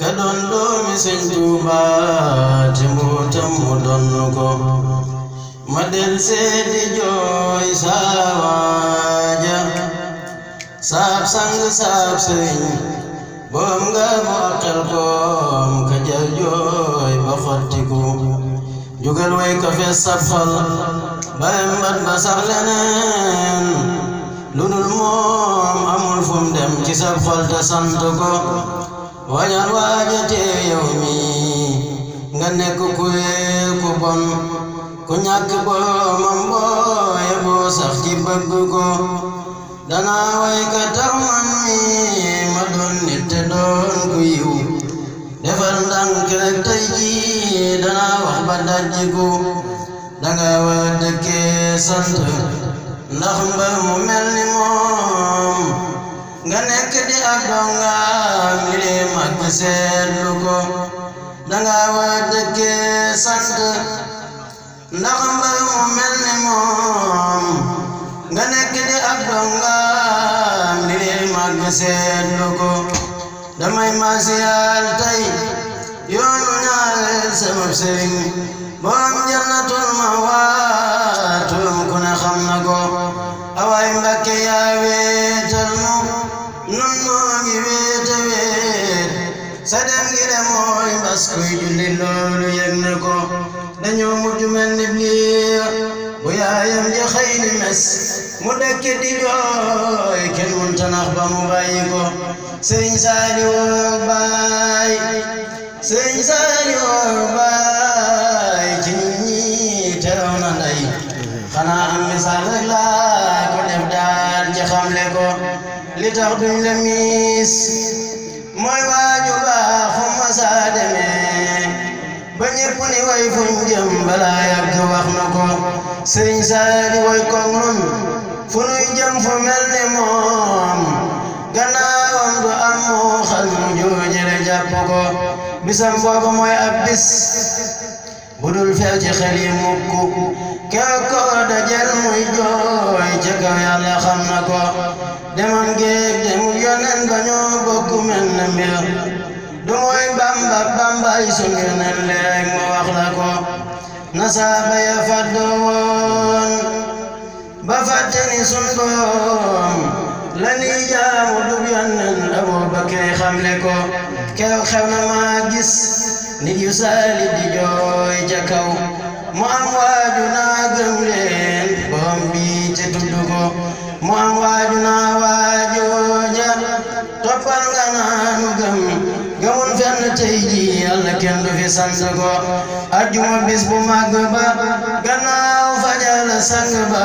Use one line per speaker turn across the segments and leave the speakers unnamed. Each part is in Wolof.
te doon doomi Sëñ Tuuba te mbootam mu doon ko ma del seedi jooy saawaaja saab sang saab sëriñ boom nga moo xel koom ka jal jooy ba xottiku jugal way ka fees sab xol bayam bat ba sax leneen lu dul moom amul fum dem ci sab xol te sant ko wañal waaja tee yow mi nga nekk ku réer ku bon ku ñàkk boromam booye boo sax ci bëgg ko danaa way ka tax man mi ma doon nit te doon ku yiw defal ndànk rek tey ji danaa wax ba dajjiku danga war a dëkkee sant ndax mbër mu mel ni moom nga nekk di ak dongaam li lee mag seetlu ko danga war a dëkkee sant ndax mbër mu mel ni moom nga nekk di ak dongaam li lee mag seetlu ko damay masiyal tey yoonu ñaareel sama sëriñ borom jannatul mawaatum ku ne xam na ko awaay Mbàkke yaa weetal nu nun noo ngi weete weet sa dem gi de mooy mbas kuy julli loolu yëg na ko dañoo mujj mel ni biir bu yaayam ja xëy ni mes mu dëkk di jooy kenn munta nax ba mu bàyyi ko Sëriñ Saaliw baay Sëriñ Saaliw baay ci nit ñi teew na ndey xanaa am misaal rek laa ko def daal ci xamle ko li tax duñ la miis mooy waaju baax fu ma saa demee ba ñépp ni way fuñ jëm balaa yàgg wax na ko Sëriñ Saaliw way koog nun fu nuy jëm fu mel ni moom gannaawam du am moo xal mu joojale jàpp ko bisam boobu mooy ab bis budul fel ci xel yi mukk keroog ko dajel muy jooy ca kaw Yàlla xam na ko demam géeg demul yonen ba ñoo bokk mel na mbir du mooy Bamba Bambay sun yonen leeg ma wax la ko nasaaba ya fàddoon ba fàtte ni sun borom la ni jaamu dub yonen Abubakar xamle ko keroog xew na maa gis nit yu saali di jooy ca kaw mu am waaju naa gëm leen borom bi te tudd ko mu am waaju naa waajooja toppal nga naanu gëmun fenn tey ji Yàlla kenn du fi sant ko ajjuma bis bu màgg ba gannaaw fajar sang ba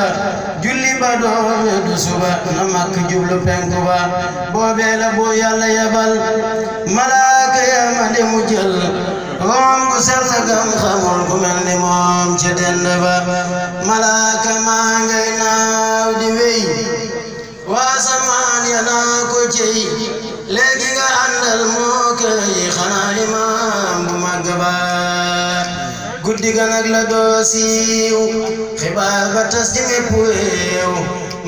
julli ba doole du suba na makk jublu penku ba boobee la bu Yàlla yebal malaaka ya ma demu jël room bu sell gam xamul ku mel ni moom ca dend ba malaaka maa ngay naaw di wey waa samaan ya naa ko cey léegi nga àndal moo kay xanaa imaam bu màgg ba guddi ga nag la doo siiw xibaar ba tas ci mépp réew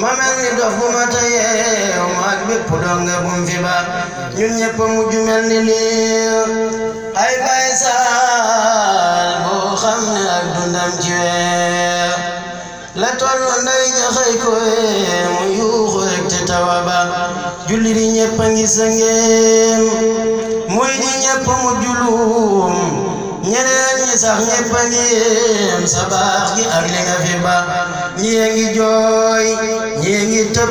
ma mel ni dof bu ma tayeew maag bépp donga bum fi ba ñun ñëpp mujj mel ni liir ay Baay Saal boo xam ne ak dundam ci weer la tollu ndey ja xëy ko mu yuuxu rek te tawa ba julli di ñëpp a ngi sëngeem muy di ñëpp mu julum ñeneen ñi sax ñëpp a ngi yéem sa baax gi ak li nga fi ba ñii ngi jooy ñii ngi tëb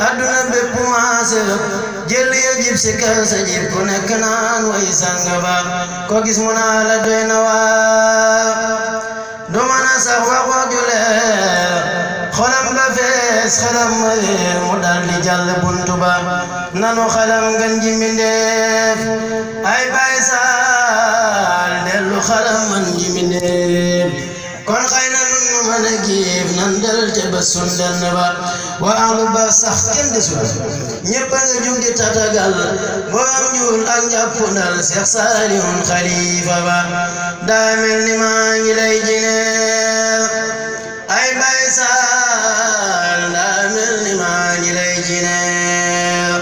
adduna bépp maase rëb jël ya jib si kër sa jib ku nekk naan way sang ba ko gis mu naa la doy na waar du mën a sax waxoo ju leer xolam ba fees xelam ma réer mu dal di jàll buntu ba nanu xelam ngën ji mbindeef ay Baay Saal dellu xelam man ji mbindeef kon xëy na nun nu mën a giif nan del te ba sun denn ba wa alu ba sax kenn desul ñëpp a nga jug di tatagal borom njuul ak njàppundal Seex Saalihun xalifa ba daa mel ni maa ngi lay jineer ay Baay Saal daa mel ni maa ngi lay jineer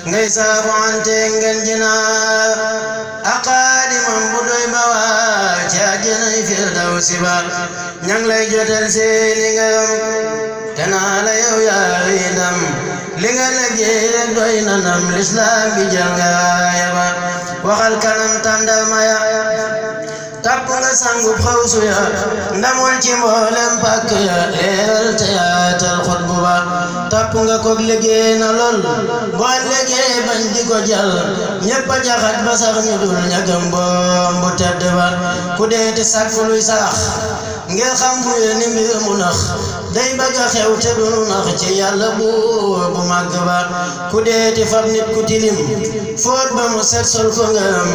ngay ngay saabu ante ngeen jina aqaadimam bu doy bawa ci àjjanay firdawsi ba ñang lay jotal seeni ngëm te naa la yow yaay ndam li nga liggéey doy na ndam lislaam bi jël nga yaba waxal kanam tàndal maya tapp nga sangub xawsu ya ndamul ci mboolem pàkk ya leeral te yaatal xutbu ba tapp nga koog liggéey na lool boo liggéey bañ di ko jàll ñépp a jaxat ba sax ñu dul ñagam boom bu tedd ba ku deeti sàkk luy sax ngir xam fu ni mbir mu nax day bëgg a xew te dunu nax ci yàlla buur bu màgg ba ku deeti fab nit ku tilim foot ba mu set sol ko ngëm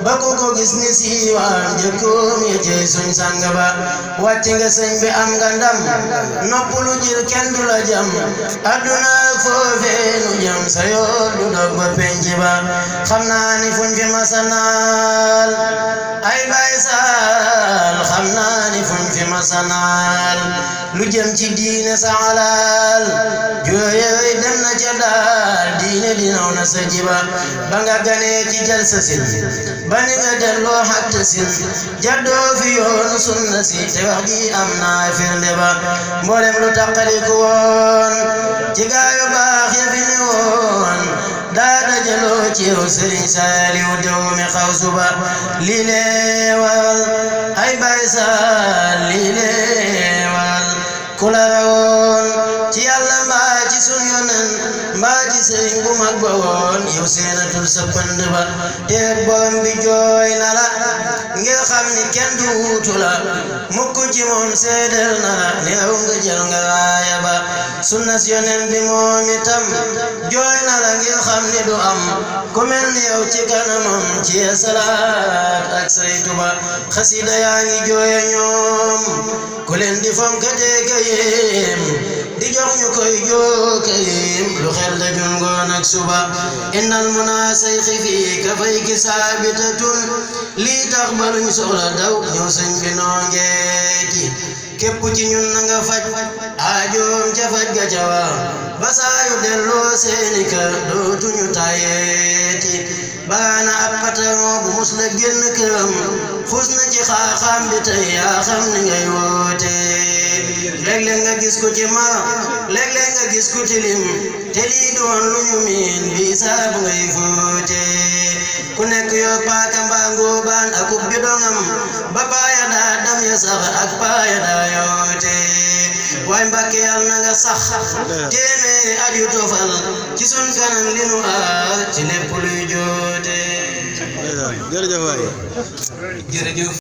ba ku ko gis ni siiwaan jëkkoom ya cey suñ sang ba wàcc nga sëñ bi am nga ndam nopp lu jir kenn du la jam adduna foofee nu jam sa yoon du dog ba penc ba xam naa ni fuñ fi masanaal ay bay saal xam naa ni fuñ fi masanaal lu jëm ci diine sa alal jooyoy dem na ca daal diine dinaw na sa jiba ba nga ganee ci jël sa sin ba ni nga delloo xatta sin jaddoo fi yoonu sunna si te wax ji am naa firnde ba mboolem lu taqaliku woon ci gaayu baax ya fi ne woon daa dajaloo ci yow Sëriñ Saaliw doomi Xawsu ba lii leewal ay Baay Saal lii leewal ku la rawoon ci Yàlla mbaa ci sun yonen mbaa ci sëriñ bu mag ba woon yow seenatul sa pënd ba teeg borom bi jooy na la ngir xam ni kenn duutu la mukk ci moom seedel na la ni raw nga jël nga raaya ba sunnas yonen bi moom itam jooy na la ngir xam ni du am ku mel ni yow ci kanamam ci salaat ak saytu ba xasida yaa ngi jooya ñoom ku leen di fonkatee ka yéem di jox ñu koy jookayim lu xel da jun ngoon ak suba innal muna sayxi fii ka fay ki saabitatun lii tax ba luñ soxla daw ñëw sëñ bi nongeeti képp ci ñun na nga faj aajoom ca faj ga ca war ba saa yu delloo seeni kër dootuñu tayeeti baana ab patron bu mus la génn këram xus na ci xaaxaam bi tey yaa xam ni ngay woote léeg-léeg nga gis ko ci mar léeg-léeg nga gis ko tilim te lii doon lu ñu miin bi saabu ngay foote ku nekk yoo paaka mbaa ngóobaan akub bidongam ba paaya daa dam ya sax ak paaya daa yoote waay Mbàkke yal na nga sax téeméeri at yu tofal ci sun kanam li nu aar ci lépp luy joote.
jërëjëf waay.
jërëjëf.